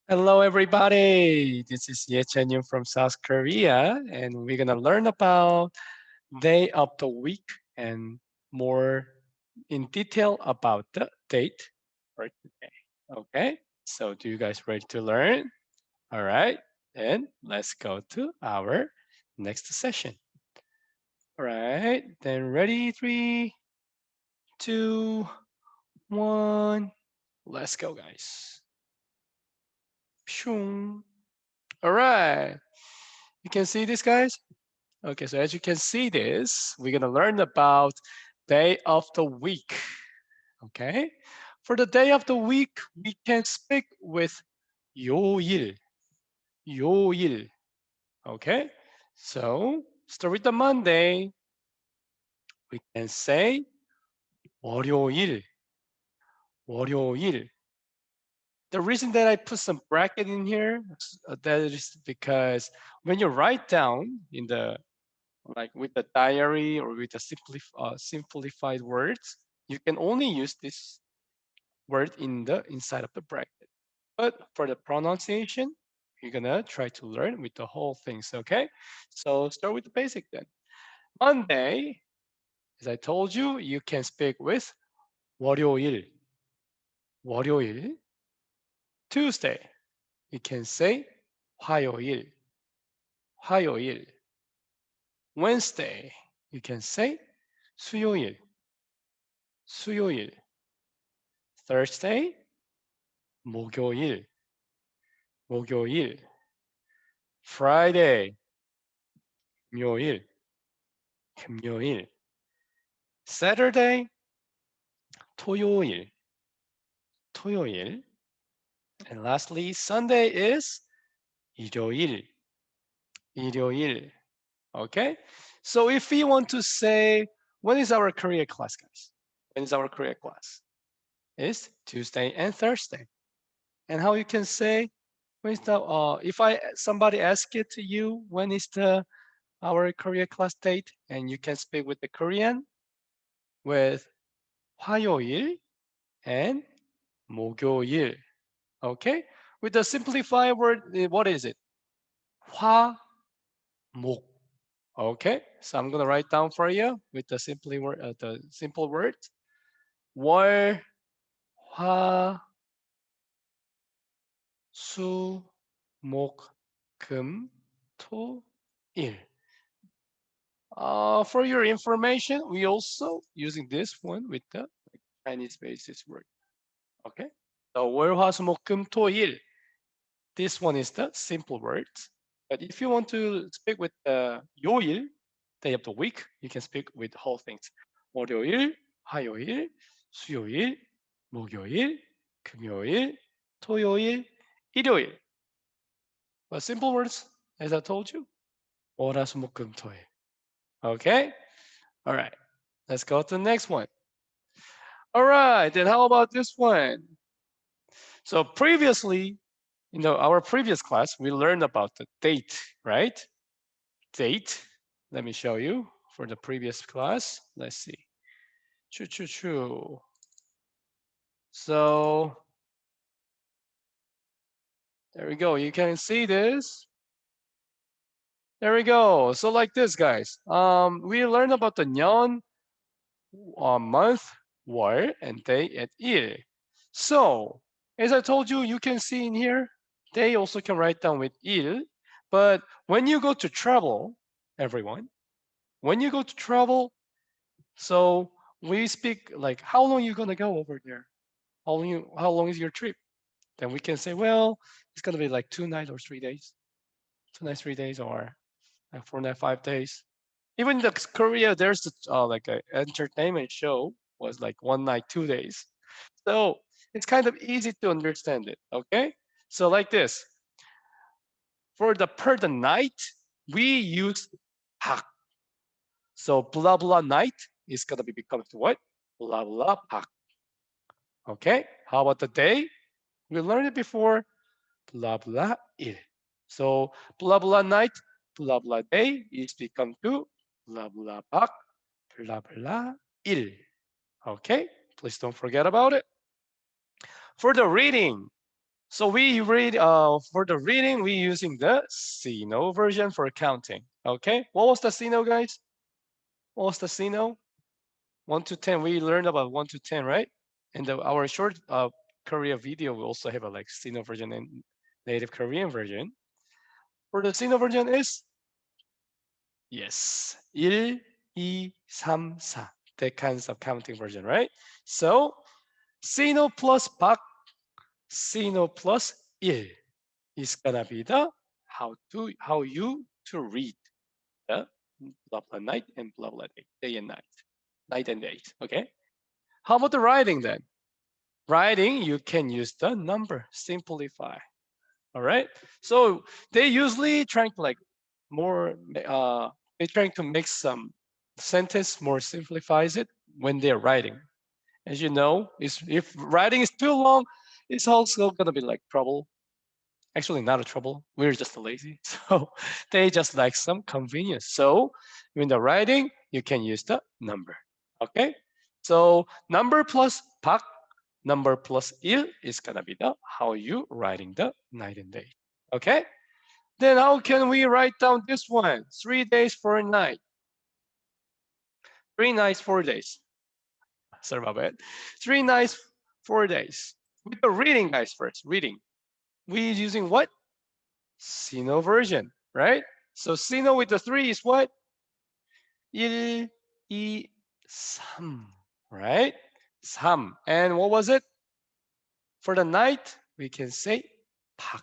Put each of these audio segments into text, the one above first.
Hello, everybody. This is Ye Chen from South Korea, and we're gonna learn about day of the week and more in detail about the date for today. Okay, so do you guys ready to learn? All right, then let's go to our next session. All right, then ready? Three, two, one. Let's go, guys. Pshung. All right. You can see this, guys? Okay, so as you can see this, we're gonna learn about day of the week. Okay, for the day of the week, we can speak with 요일, 요일. Okay, so start with the Monday. We can say 월요일, 월요일. The reason that I put some bracket in here, that is because when you write down in the like with the diary or with the simplified words, you can only use this word in the inside of the bracket. But for the pronunciation, you're gonna try to learn with the whole things, okay? So start with the basic then. Monday, as I told you, you can speak with 월요일, 월요일. Tuesday, you can say 화요일, 화요일. Wednesday, you can say 수요일, 수요일. Thursday, 목요일, 목요일. Friday, 금요일, 금요일. Saturday, 토요일, 토요일. And lastly, Sunday is 일요일, 일요일. Okay? So if we want to say, when is our Korea class, guys? When is our Korea class? It's Tuesday and Thursday. And how you can say, when is the, if somebody ask it to you, when is the our Korea class date? And you can speak with the Korean with 화요일 and 목요일. Okay? With the simplified word, what is it? 화, 목. Okay? So I'm gonna write down for you with the simple words. 월, 화, 수, 목, 금, 토, 일. For your information, we also using this one with the Chinese basis word. Okay? So 월, 화, 수, 목, 금, 토, 일. This one is the simple words. But if you want to speak with the 요일, day of the week, you can speak with whole things. 월요일, 화요일, 수요일, 목요일, 금요일, 토요일, 일요일. But simple words, as I told you, 월화수목금토일. Okay? All right. Let's go to the next one. All right. Then how about this one? So previously, our previous class, we learned about the date, right? Date. Let me show you for the previous class. Let's see. Choo, choo, choo. So there we go. You can see this. There we go. So like this, guys. We learned about the 년, month, 월, and day at 일. So as I told you, you can see in here, they also can write down with 일. But when you go to travel, everyone, when you go to travel, so we speak like how long you gonna go over there? How long is your trip? Then we can say, well, it's gonna be like 2 nights or 3 days, 2 nights, 3 days, or like 4 nights, 5 days. Even in the Korea, there's like a entertainment show was like 1 night, 2 days. So it's kind of easy to understand it. Okay, so like this for the per the night, we use 박. So blah blah night is gonna be become to what? Blah blah 박. Okay, how about the day? We learned it before. Blah blah 일. So blah blah night, blah blah day is become to blah blah 박, blah blah 일. Okay, please don't forget about it. For the reading, So we read for the reading, we using the Sino version for counting. Okay, what was the Sino, guys? What was the Sino? 1 to 10. We learned about 1 to 10, right? And our short Korea video, we also have a like Sino version and native Korean version. For the Sino version is yes, 1, 2, 3, 4. That kinds of counting version, right? So Sino plus 박, Sino plus 1 is gonna be the how you to read the blah blah night and blah blah day and night and days. Okay. How about the writing then? Writing, you can use the number, simplify. All right. So they usually trying to like more they're trying to make some sentence more simplifies it when they're writing. As you know, if writing is too long, it's also gonna be like trouble. Actually, not a trouble. We're just lazy. So they just like some convenience. So in the writing, you can use the number. Okay. So number plus 박, number plus 일 is gonna be the how you writing the night and day. Okay. Then how can we write down this one? 3 days, 4 nights. 3 nights, 4 days. Sorry about that. 3 nights, 4 days. With the reading, guys, first. Reading. We using what? Sino version, right? So Sino with the 3 is what? 1, 2, 3, right? 3. And what was it? For the night, we can say 박.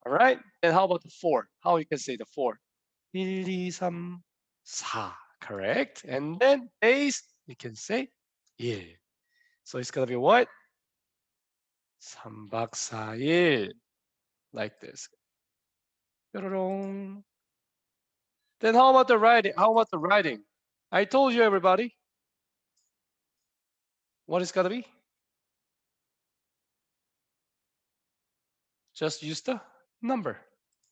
All right? And how about the 4? How you can say the 4? 1, 2, 3, 4. Correct. And then days, you can say 1. So it's gonna be what? 3박 4일. Like this. Then how about the writing? How about the writing? I told you, everybody. What is gonna be? Just use the number.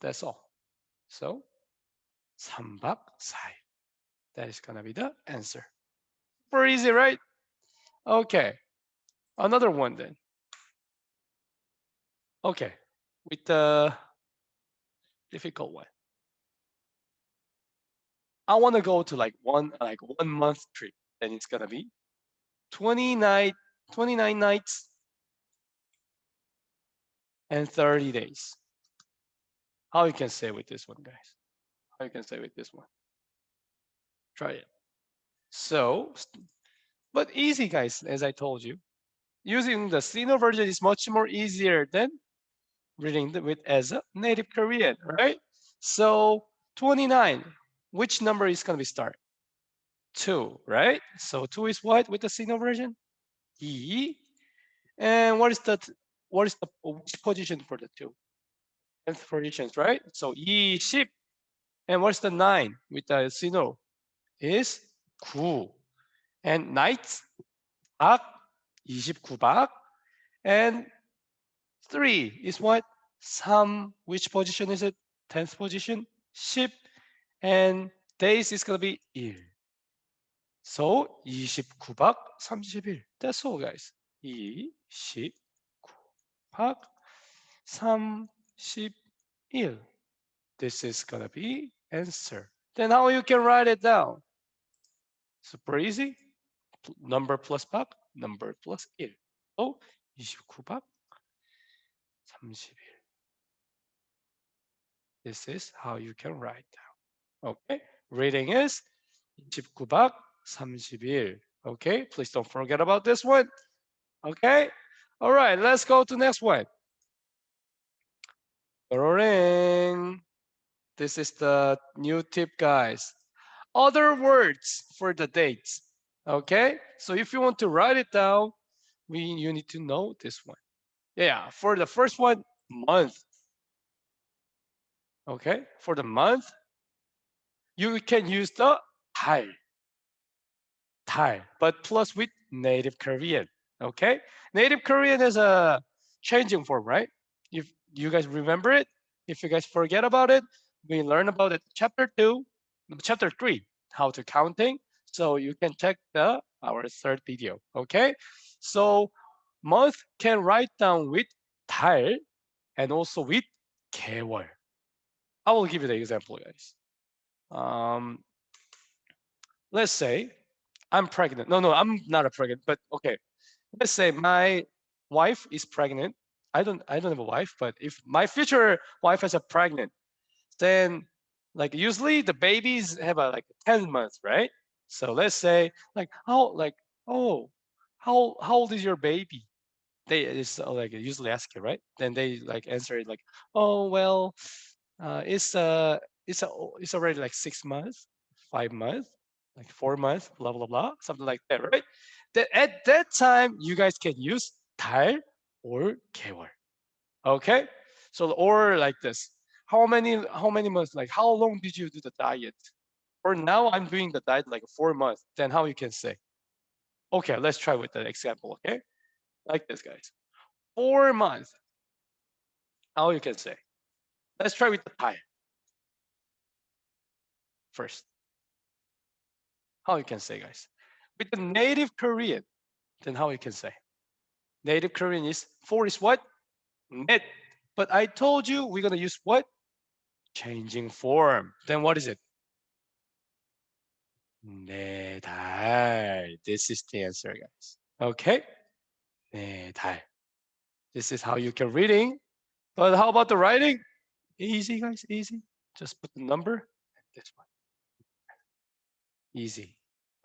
That's all. So 3박 4일. That is gonna be the answer. Super easy, right? Okay. Another one then. Okay. With the difficult one. I want to go to like 1 month trip. Then it's gonna be 29 nights and 30 days. How you can say with this one, guys? How you can say with this one? Try it. So, but easy, guys, as I told you. Using the Sino version is much more easier than reading with as a native Korean, right? So 29, which number is gonna be start? 2, right? So 2 is what with the Sino version? E. And what is the which position for the 2? 10th positions, right? So E ship. And what's the 9 with the Sino? Is 9. And nights 박 29박. And 3 is what? 3. Which position is it? 10th position. Ship. And days is gonna be 1. So 29박 30일. That's all, guys. 29박 30일. This is gonna be answer. Then how you can write it down? Super easy. Number plus 박, number plus 1. So 29박 30일. This is how you can write down. Okay. Reading is 29박 30일. Okay. Please don't forget about this one. Okay. All right. Let's go to next one. This is the new tip, guys. Other words for the dates. Okay. So if you want to write it down, you need to know this one. Yeah. For the first one, month. Okay. For the month, you can use the 달. 달, but plus with native Korean. Okay. Native Korean is a changing form, right? If you guys remember it, if you guys forget about it, we learn about it chapter 3, how to counting. So you can check our third video. Okay. So month can write down with 달 and also with 개월. I will give you the example, guys. Um, let's say I'm pregnant. No, I'm not a pregnant, but okay. Let's say my wife is pregnant. I don't have a wife, but if my future wife is a pregnant, then like usually the babies have a like 10 months, right? So let's say oh how old is your baby? They is like usually ask you, right? Then they like answer it like, oh well, uh, it's uh it's already like 6 months, 5 months, like 4 months, blah blah blah, something like that, right? That at that time you guys can use 달 or 개월. Okay, so or like this. How many months? Like how long did you do the diet? Or now I'm doing the diet like 4 months. Then how you can say? Okay, let's try with the example. Okay, like this, guys. 4 months. How you can say? Let's try with the 달 first. How you can say, guys? With the native Korean, then how you can say? Native Korean is four is what? Net. But I told you we're gonna use what? Changing form. Then what is it? 네 달. This is the answer, guys. Okay? 네 달. This is how you can reading. But how about the writing? Easy, guys. Easy. Just put the number. This one. Easy.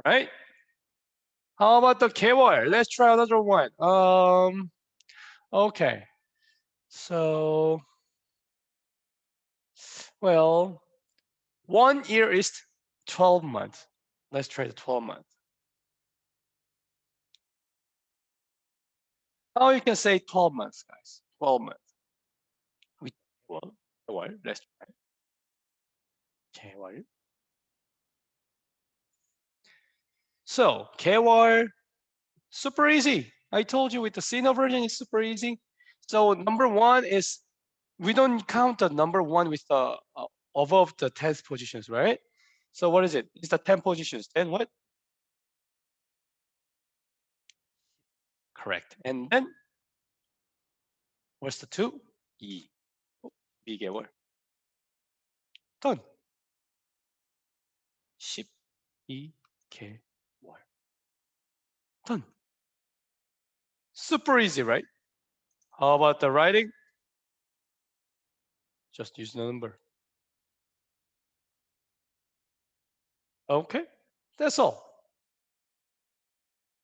Right? How about the 개월? Let's try another one. Okay. So, well, 1 year is 12 months. Let's try the 12 months. Oh, you can say 12 months, guys. 12 months. With 개월. Let's try. 개월. So, 개월, super easy. I told you with the Sino version, it's super easy. So, number one is we don't count the number one with the above the 10th positions, right? So, what is it? It's the 10 positions. Then what? Correct. And then what's the two? 이. 2개월. Done. 12개월. Done. Super easy, right? How about the writing? Just use the number. Okay, that's all.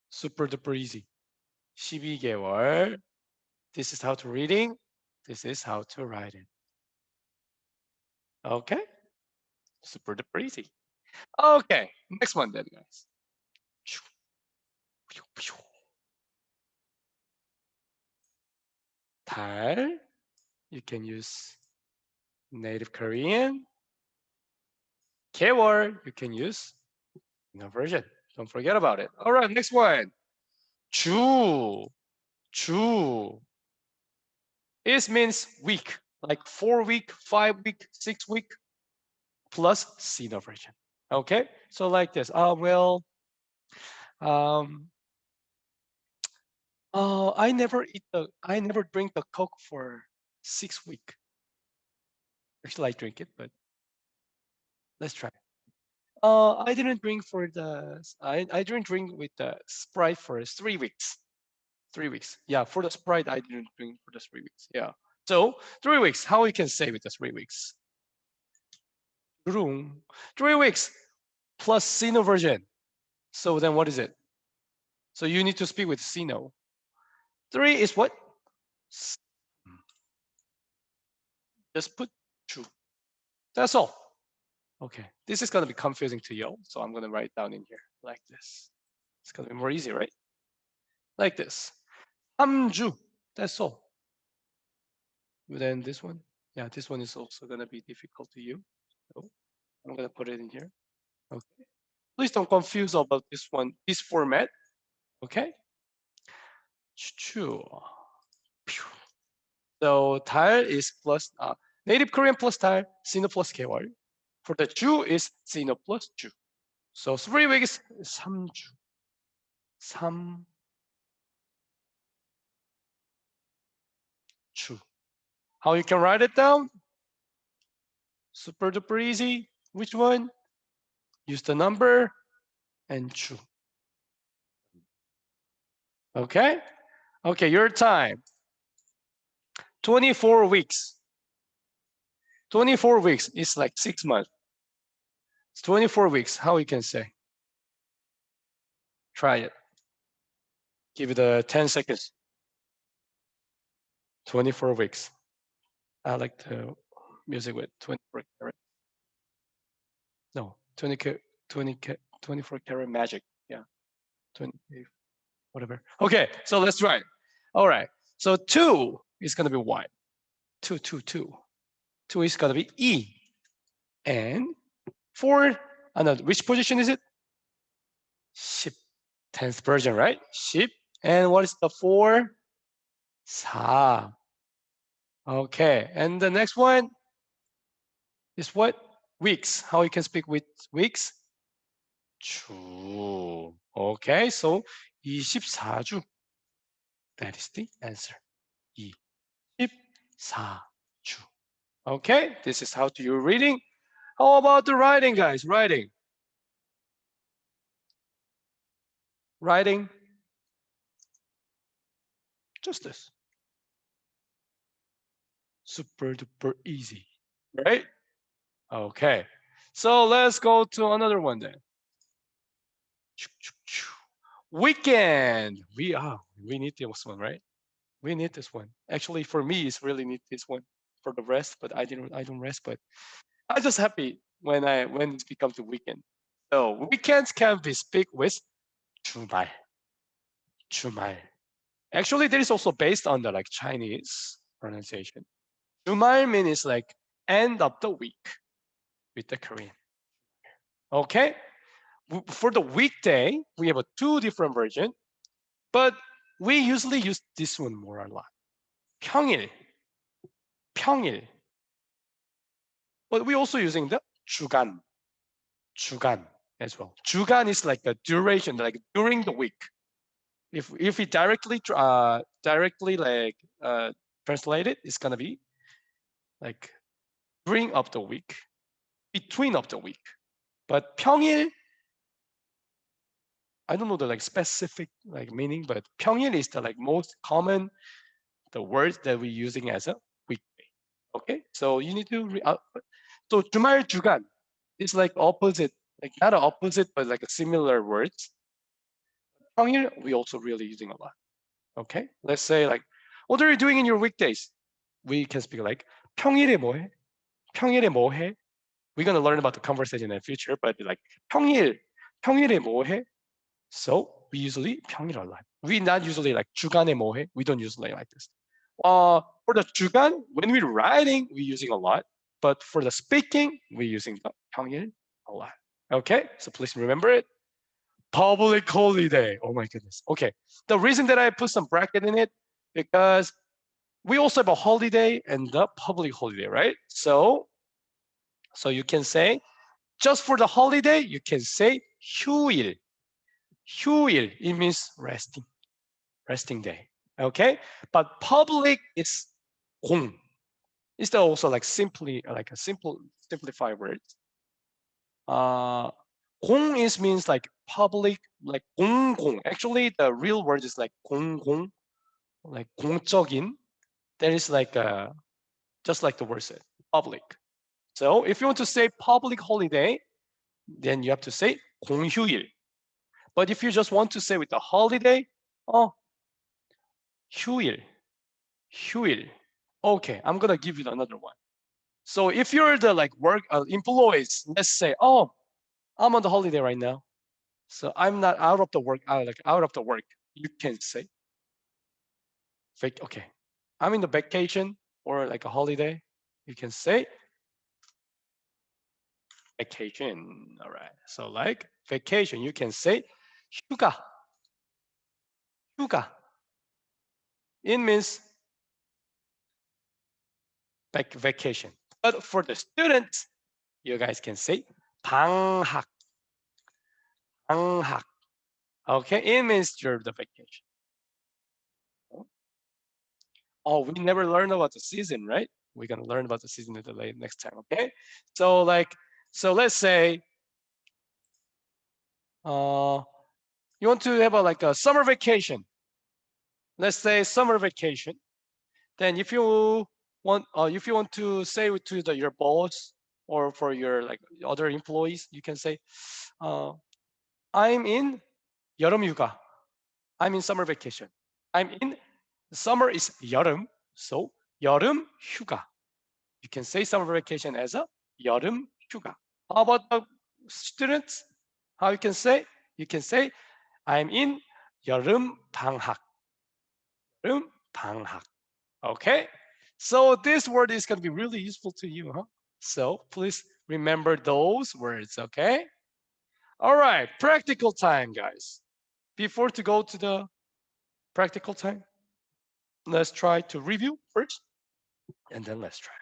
Super duper easy. 12개월. This is how to reading. This is how to writing. Okay, super duper easy. Okay, next one then, guys. 달. You can use native Korean. 개월. You can use version. Don't forget about it. All right, next one. 주. 주. It means week, like 4 week, 5 week, 6 week plus Sino version. Okay, so like this. Um, I never drink the Coke for 6 week. Actually, I drink it, but let's try. I didn't drink for the. I didn't drink with the Sprite for 3 weeks. 3 weeks. Yeah, for the Sprite, I didn't drink for the 3 weeks. Yeah. So 3 weeks. How we can say with the 3 weeks? Room. 3 weeks plus Sino version. So then what is it? So you need to speak with Sino. 3 is what? Just put true. That's all. Okay. This is going to be confusing to you. So I'm going to write down in here like this. It's going to be more easy, right? Like this. 3주. That's all. Then this one. Yeah, this one is also going to be difficult to you. So I'm going to put it in here. Okay. Please don't confuse about this one, this format. Okay. 주. So 달 is plus native Korean plus 달, Sino plus 개월. For the 주 is Sino plus 주. So 3 weeks, 3주. 3주. How you can write it down? Super duper easy. Which one? Use the number and 주. Okay? Okay, your time. 24 weeks. 24 weeks is like 6 months. It's 24 weeks. How you can say? Try it. Give it a 10 seconds. 24 weeks. I like the music with 24 karat. No, 24 karat magic. Yeah, 20, whatever. Okay, so let's try it. All right. So 2 is going to be what? 2, 2, 2. 2 is going to be E. And 4, another, which position is it? Ship. 10th version, right? Ship. And what is the 4? Sa. Okay. And the next one is what? Weeks. How you can speak with weeks? 주. Okay. So 24주. That is the answer. 24주. Okay. This is how to you reading. How about the writing, guys? Writing. Writing. Just this. Super duper easy. Right? Okay. So let's go to another one then. Weekend. We need this one, right? We need this one. Actually, for me, it's really need this one for the rest, but I don't rest, but I'm just happy when it becomes the weekend. So weekends can be speak with 주말. 주말. Actually, that is also based on the like Chinese pronunciation. 주말 means like end of the week with the Korean. Okay. For the weekday, we have a 2 different version, but we usually use this one more a lot. 평일, 평일. But we also using the 주간, 주간 as well. 주간 is like the duration, like during the week. If we directly like translate it, it's gonna be like during of the week, between of the week. But 평일, I don't know the like specific like meaning, but 평일 is the like most common the words that we're using as a weekday. Okay, so you need to so 주말 주간 is like opposite, like not an opposite, but like a similar words. 평일 we also really using a lot. Okay, let's say like, what are you doing in your weekdays? We can speak like 평일에 뭐해? 평일에 뭐해? We're gonna learn about the conversation in the future, but like 평일에 뭐해? So we usually 평일 a lot. We not usually like 주간에 뭐해? We don't usually like this. For the 주간, when we're writing, we're using a lot. But for the speaking, we're using the 평일 a lot. Okay, so please remember it. Public holiday. Oh my goodness. Okay, the reason that I put some bracket in it because we also have a holiday and the public holiday, right? So you can say just for the holiday, you can say 휴일. 휴일, it means resting day. Okay, but public is 공. Is that also like simply like a simplified word? 공 is means like public, like 공공. Actually, the real word is like 공공, like 공적인. That is like just like the word said, public. So if you want to say public holiday, then you have to say 공휴일. But if you just want to say with the holiday, oh, 휴일, 휴일. Okay, I'm gonna give you another one. So if you're the like work employees, let's say, oh, I'm on the holiday right now, so I'm not out of the work. Out of the work, you can say, okay, I'm in the vacation or like a holiday. You can say vacation. All right. So like vacation, you can say 휴가. 휴가. It means vacation. But for the students, you guys can say 방학. 방학. Okay, it means you're the vacation. Oh, we never learned about the season, right? We're gonna learn about the seasonal delay next time. Okay. So let's say you want to have a summer vacation. Let's say summer vacation. Then if you want to say to your boss or for your other employees, you can say, uh, I'm in 여름 휴가. I'm in summer vacation. I'm in summer is 여름, so 여름 휴가. You can say summer vacation as a 여름 휴가. How about the students? How you can say? You can say I'm in 여름 방학. 여름 방학. Okay? So this word is going to be really useful to you, huh? So please remember those words, okay? All right, practical time, guys. Before to go to the practical time, let's try to review first, and then let's try.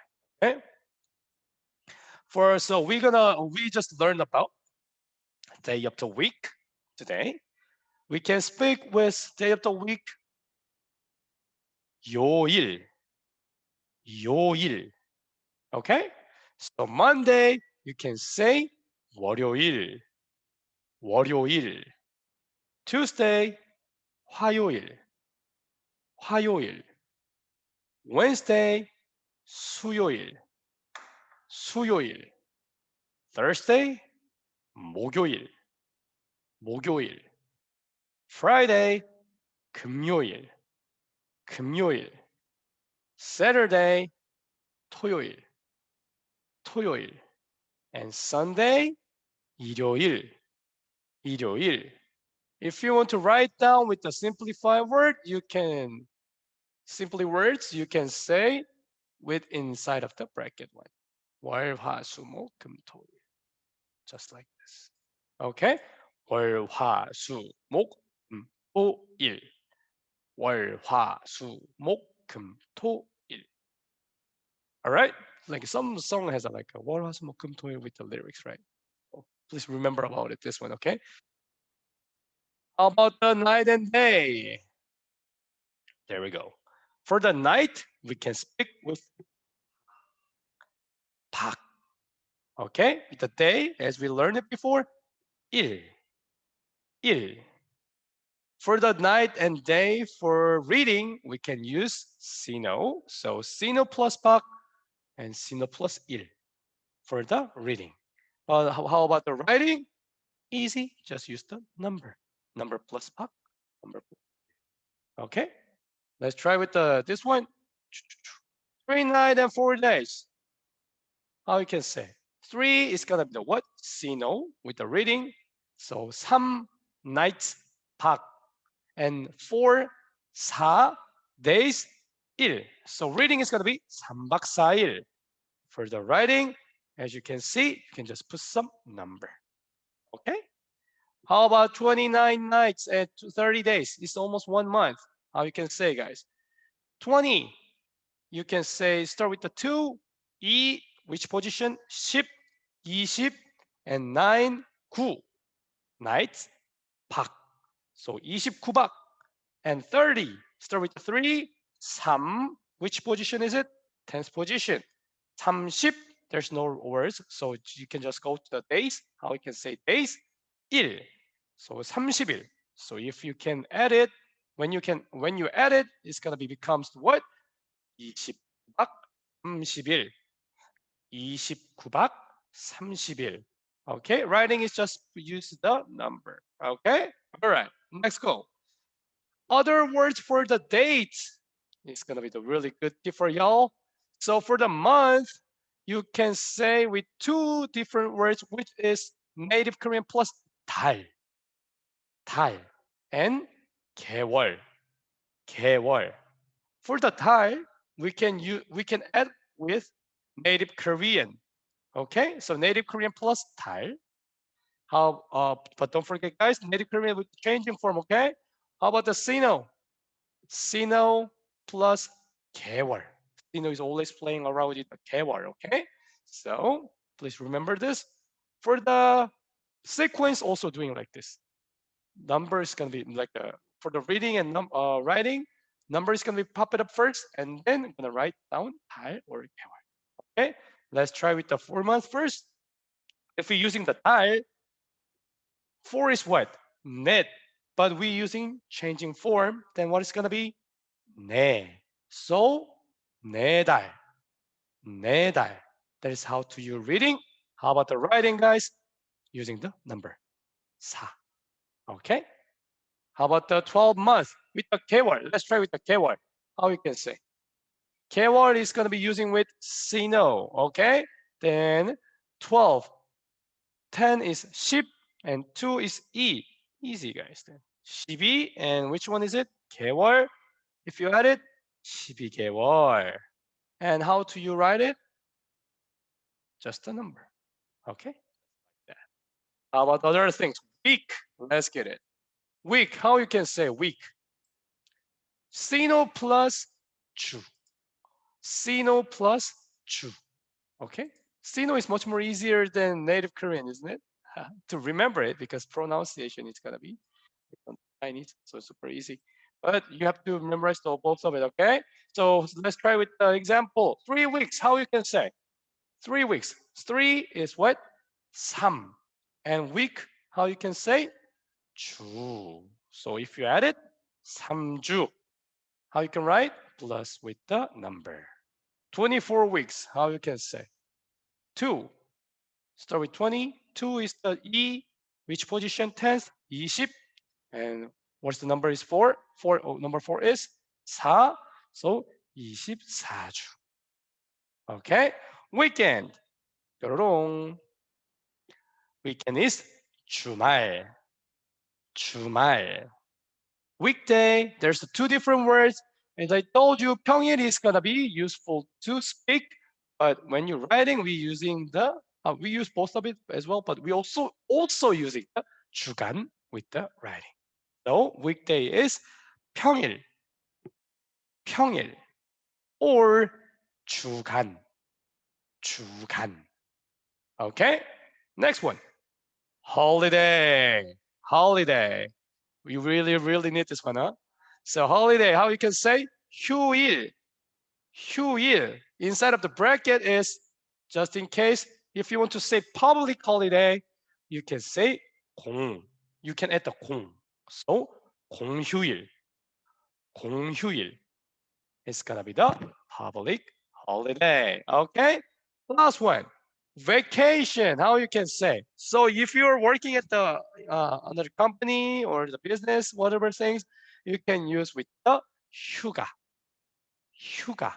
Okay? So we just learned about day of the week today. We can speak with day of the week 요일, 요일. Okay? So Monday, you can say 월요일, 월요일. Tuesday, 화요일, 화요일. Wednesday, 수요일, 수요일. Thursday, 목요일, 목요일. Friday, 금요일, 금요일. Saturday, 토요일, 토요일. And Sunday, 일요일, 일요일. If you want to write down with the simplified word, you can you can say with inside of the bracket one. 월, 화, 수, 목, 금, 토, 일. Just like this. Okay? 월, 화, 수, 목, 금, 토, 일. 월, 화, 수, 목, 금, 토, 일. All right? Like some song has like a 월, 화, 수, 목, 금, 토, 일 with the lyrics, right? So please remember about it, this one, okay? How about the night and day? There we go. For the night, we can speak with 박. Okay? With the day, as we learned it before, 일. 일. For the night and day, for reading, we can use sino. So sino plus 박 and sino plus 일 for the reading. How about the writing? Easy, just use the number. Number plus 박, number. Okay? Let's try with this one. 3 nights and 4 days. How you can say? 3 is gonna be the what? Sino with the reading. So 3 nights 박 and 4 4 days 1. So reading is gonna be 3박 4일. For the writing, as you can see, you can just put some number. Okay? How about 29 nights and 30 days? It's almost 1 month. How you can say, guys? 20. You can say start with the 2, E, which position? 10, 20, and 9, 9 nights 박. So 29박. And 30, start with the 3, 3, which position is it? 10th position. 30, there's no words, so you can just go to the days. How you can say days? 1. So 30일. So if you can add it, when you add it, it's gonna be becomes what? 29박 30일. 29박 30일. Okay, writing is just use the number. Okay, all right, next go. Other words for the date. It's gonna be the really good tip for y'all. So for the month, you can say with 2 different words, which is native Korean plus 달, 달, and 개월, 개월. For the 달, we can add with native Korean. Okay, so native Korean plus 달. But don't forget, guys, native Korean with changing form. Okay, how about the sino? Sino plus 개월. Sino is always playing around with the 개월. Okay, so please remember this. For the sequence, also doing like this. Number is gonna be like for the reading and writing. Number is gonna be pop it up first, and then I'm gonna write down 달 or 개월. Okay, let's try with the 4 month first. If we're using the 달, 4 is what? Net. But we're using changing form, then what is gonna be? 네. So 네 달. 네 달. That is how to you reading. How about the writing, guys? Using the number 4. Okay. How about the 12 month with the keyword? Let's try with the keyword. How you can say? Keyword is going to be using with sino. Okay. Then 12. 10 is ship and 2 is e. Easy, guys. Then 12 and which one is it? keyword. If you add it, 12개월. And how do you write it? Just a number. Okay. How about other things? Week. Let's get it. Week. How you can say week? Sino plus 주. Sino plus 주. Okay. Sino is much more easier than native Korean, isn't it? To remember it because pronunciation is gonna be Chinese, so it's super easy. But you have to memorize the both of it. Okay. So let's try with the example. 3 weeks. How you can say? 3 weeks. 3 is what? 3. And week. How you can say? 주. So if you add it, 3주. How you can write? Plus with the number. 24 weeks. How you can say? 2. Start with 20. 2 is the E. Which position? Tenth. 20. And what's the number is 4? 4 number 4 is 4. So 24주. Okay. Weekend. 뾰로롱. Weekend is 주말. 주말. Weekday, there's two different words. As I told you, 평일 is gonna be useful to speak, but when you're writing, we using the we use both of it as well, but we also using the 주간 with the writing. So weekday is 평일, 평일, or 주간, 주간. Okay, next one, holiday, holiday. We really need this one, huh? So holiday, how you can say 휴일, 휴일. Inside of the bracket is just in case if you want to say public holiday, you can say 공. You can add the 공. So 공휴일, 공휴일. It's gonna be the public holiday. Okay. Last one. Vacation. How you can say? So if you're working at the another company or the business, whatever things, you can use with the 휴가. 휴가.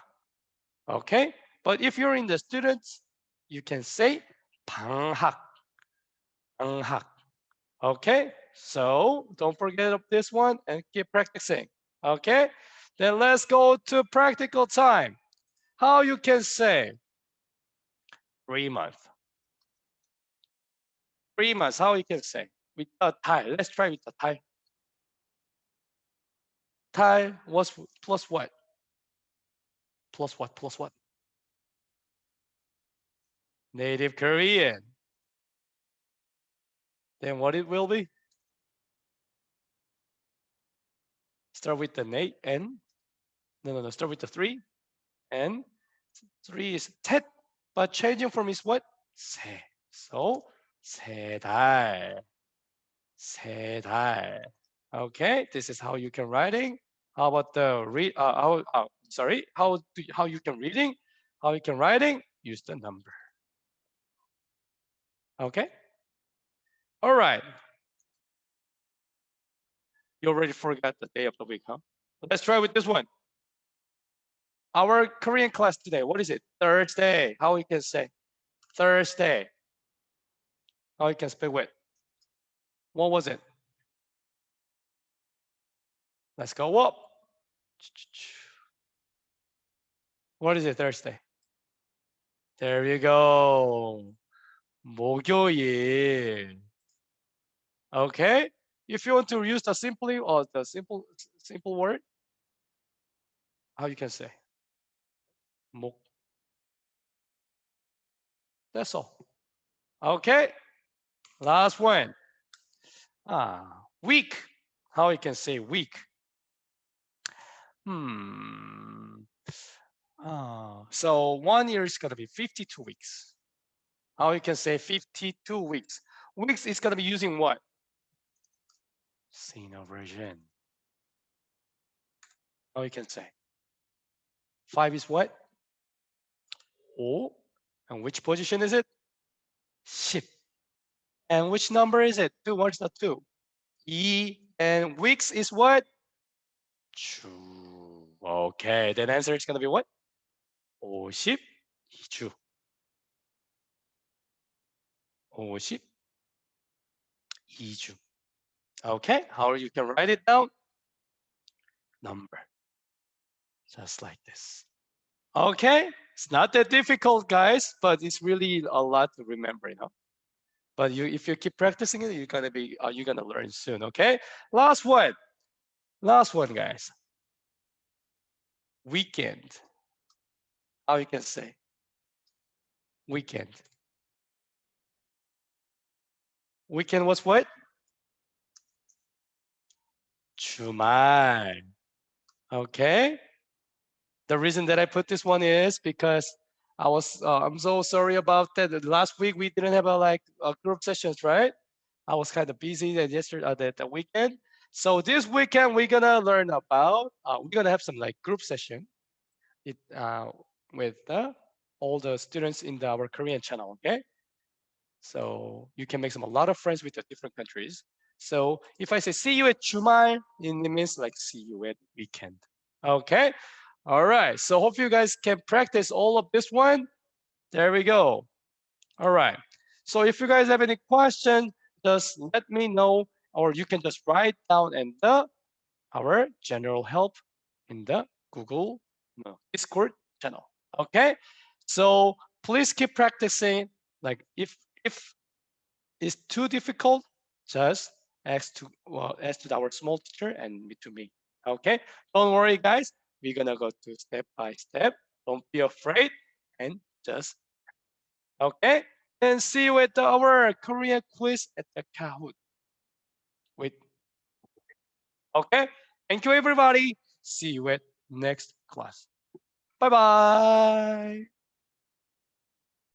Okay. But if you're in the students, you can say 방학. 방학. Okay. So don't forget of this one and keep practicing. Okay. Then let's go to practical time. How you can say 3 months. 3 months. How you can say with a tie. Let's try with the tie. Tie was plus what? Plus what? Plus what? Native Korean. Then what it will be? Start with the Nate and no. Start with the 3 and 3 is tet, but changing form is what? 세. So 세 달. 세 달. Okay, this is how you can writing. How about the read? Sorry. How you can reading? How you can writing? Use the number. Okay. All right. You already forgot the day of the week, huh? Let's try with this one. Our Korean class today. What is it? Thursday. How you can say Thursday? How you can spell with? What was it? Let's go up. What is it? Thursday. There you go. 목요일. Okay. If you want to use the simply or the simple word, how you can say? 목. That's all. Okay. Last one. Week. How you can say week? Hmm. So 1 year is gonna be 52 weeks. How you can say 52 weeks? Weeks is gonna be using what? Sino version. How you can say? 5 is what? O. And which position is it? Ship. And which number is it? Two. What's the two? E. And weeks is what? Chu. Okay. Then answer is gonna be what? 52주. 52주. Okay. How you can write it down? Number. Just like this. Okay. It's not that difficult, guys, but it's really a lot to remember, But if you keep practicing it, you're gonna learn soon. Okay. Last one. Last one, guys. Weekend. How you can say weekend? Weekend was what? 주말. Okay. The reason that I put this one is because I'm so sorry about that. Last week we didn't have a group sessions, right? I was kind of busy that yesterday, the weekend. So this weekend we're gonna learn about. We're gonna have some like group session. It with all the students in our Korean channel. Okay, so you can make some a lot of friends with the different countries. So if I say see you at 주말, it means like see you at weekend. Okay, all right. So hope you guys can practice all of this one. There we go. All right. So if you guys have any question, just let me know, or you can just write down in our general help in the Google Discord channel. Okay. So please keep practicing. Like if it's too difficult, just ask to our small teacher and to me. Okay. Don't worry, guys. We're gonna go to step by step. Don't be afraid and just okay. And see you at our Korean quiz at the Kahoot. Wait. Okay. Thank you, everybody. See you at next class. Bye bye.